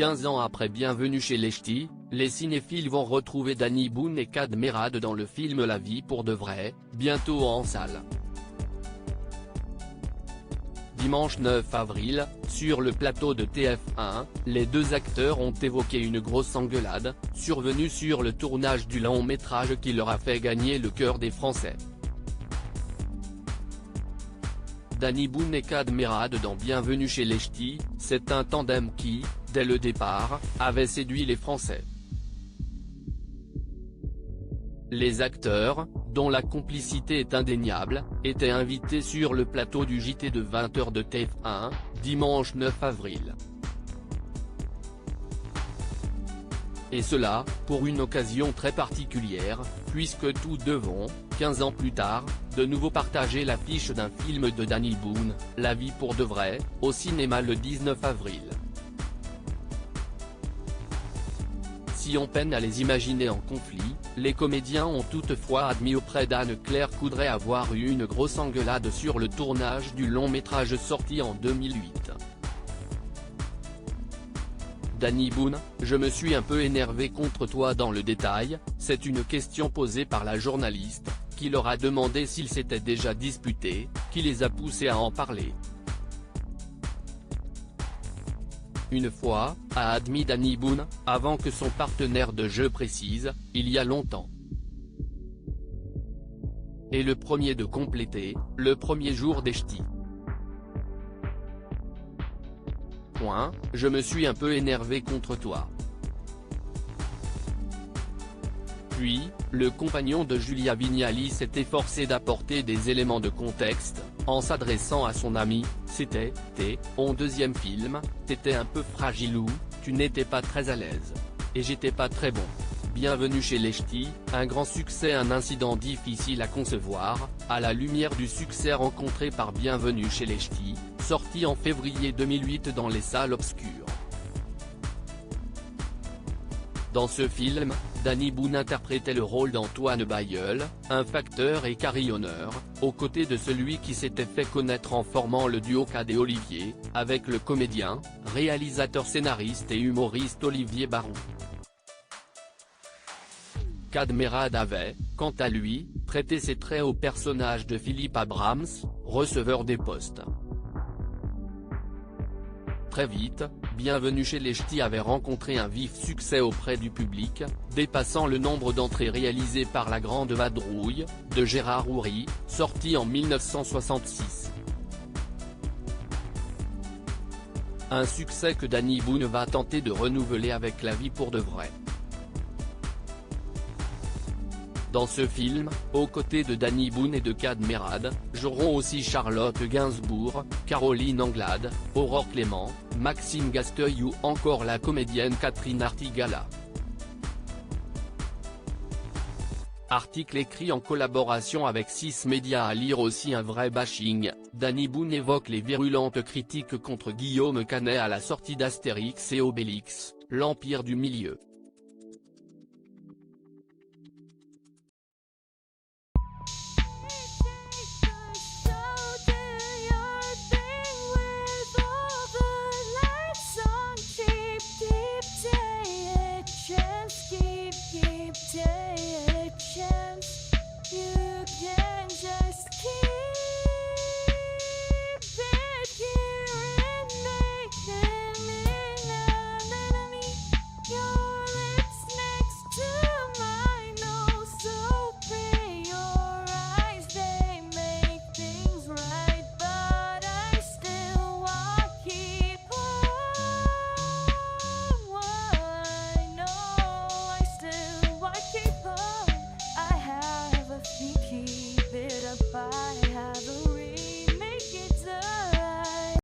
15 ans après Bienvenue chez les Ch'tis, les cinéphiles vont retrouver Danny Boone et Kad Merad dans le film La vie pour de vrai, bientôt en salle. Dimanche 9 avril, sur le plateau de TF1, les deux acteurs ont évoqué une grosse engueulade, survenue sur le tournage du long métrage qui leur a fait gagner le cœur des Français. Danny Boone et Kad Merad dans Bienvenue chez les Ch'tis, c'est un tandem qui, dès le départ, avait séduit les Français. Les acteurs, dont la complicité est indéniable, étaient invités sur le plateau du JT de 20h de TF1, dimanche 9 avril. Et cela, pour une occasion très particulière, puisque tous deux vont, 15 ans plus tard, de nouveau partager l'affiche d'un film de Danny Boone, La vie pour de vrai, au cinéma le 19 avril. Si on peine à les imaginer en conflit, les comédiens ont toutefois admis auprès d'Anne-Claire Coudray avoir eu une grosse engueulade sur le tournage du long métrage sorti en 2008. Danny Boone, je me suis un peu énervé contre toi dans le détail, c'est une question posée par la journaliste, qui leur a demandé s'ils s'étaient déjà disputés, qui les a poussés à en parler. Une fois, a admis Danny Boone, avant que son partenaire de jeu précise, il y a longtemps. Et le premier de compléter, le premier jour des Ch'tis. Je me suis un peu énervé contre toi. Puis, le compagnon de Julia Vignali s'est efforcé d'apporter des éléments de contexte, en s'adressant à son ami, c'était, ton deuxième film, t'étais un peu fragilou, tu n'étais pas très à l'aise. Et j'étais pas très bon. Bienvenue chez les Ch'tis, un grand succès, un incident difficile à concevoir, à la lumière du succès rencontré par Bienvenue chez les Ch'tis, sorti en février 2008 dans les salles obscures. Dans ce film, Danny Boone interprétait le rôle d'Antoine Bailleul, un facteur et carillonneur, aux côtés de celui qui s'était fait connaître en formant le duo Kad et Olivier, avec le comédien, réalisateur, scénariste et humoriste Olivier Barou. Kad Merad avait, quant à lui, prêté ses traits au personnage de Philippe Abrams, receveur des postes. Très vite, Bienvenue chez les Ch'tis avait rencontré un vif succès auprès du public, dépassant le nombre d'entrées réalisées par La Grande Vadrouille, de Gérard Houry, sorti en 1966. Un succès que Danny Boone va tenter de renouveler avec La vie pour de vrai. Dans ce film, aux côtés de Danny Boone et de Kad Merad, joueront aussi Charlotte Gainsbourg, Caroline Anglade, Aurore Clément, Maxime Gasteuil ou encore la comédienne Catherine Artigala. Article écrit en collaboration avec 6 médias. À lire aussi un vrai bashing, Danny Boone évoque les virulentes critiques contre Guillaume Canet à la sortie d'Astérix et Obélix, l'Empire du Milieu.